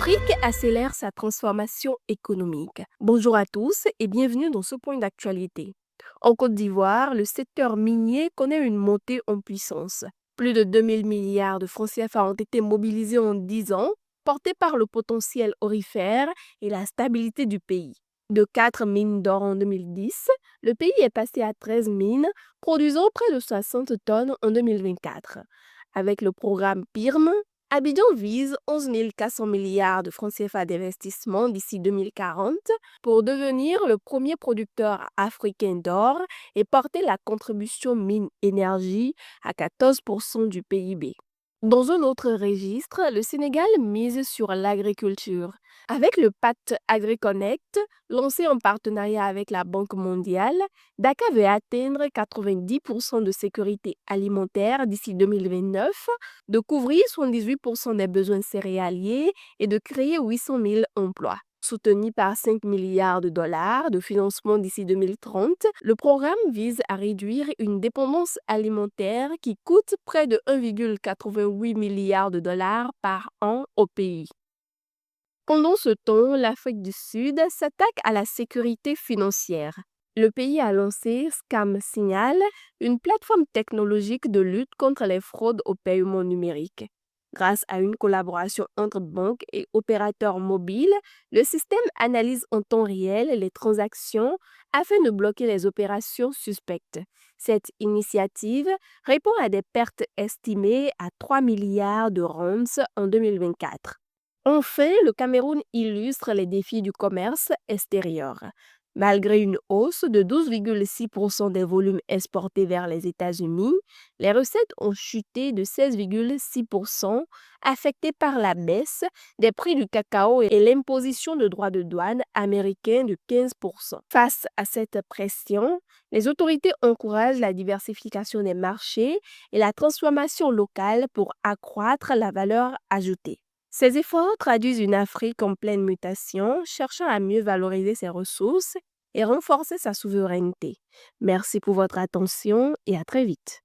L'Afrique accélère sa transformation économique. Bonjour à tous et bienvenue dans ce point d'actualité. En Côte d'Ivoire, le secteur minier connaît une montée en puissance. Plus de 2000 milliards de francs CFA ont été mobilisés en 10 ans, portés par le potentiel aurifère et la stabilité du pays. De 4 mines d'or en 2010, le pays est passé à 13 mines, produisant près de 60 tonnes en 2024. Avec le programme PIRM, Abidjan vise 11 400 milliards de francs CFA d'investissement d'ici 2040 pour devenir le premier producteur africain d'or et porter la contribution mine-énergie à 14% du PIB. Dans un autre registre, le Sénégal mise sur l'agriculture. Avec le pacte AgriConnect, lancé en partenariat avec la Banque mondiale, Dakar veut atteindre 90% de sécurité alimentaire d'ici 2029, de couvrir 78% des besoins céréaliers et de créer 800 000 emplois. Soutenu par 5 milliards de dollars de financement d'ici 2030, le programme vise à réduire une dépendance alimentaire qui coûte près de 1,88 milliard de dollars par an au pays. Pendant ce temps, l'Afrique du Sud s'attaque à la sécurité financière. Le pays a lancé Scam Signal, une plateforme technologique de lutte contre les fraudes au paiement numérique. Grâce à une collaboration entre banques et opérateurs mobiles, le système analyse en temps réel les transactions afin de bloquer les opérations suspectes. Cette initiative répond à des pertes estimées à 3 milliards de rands en 2024. Enfin, le Cameroun illustre les défis du commerce extérieur. Malgré une hausse de 12,6% des volumes exportés vers les États-Unis, les recettes ont chuté de 16,6%, affectées par la baisse des prix du cacao et l'imposition de droits de douane américains de 15%. Face à cette pression, les autorités encouragent la diversification des marchés et la transformation locale pour accroître la valeur ajoutée. Ces efforts traduisent une Afrique en pleine mutation, cherchant à mieux valoriser ses ressources et renforcer sa souveraineté. Merci pour votre attention et à très vite.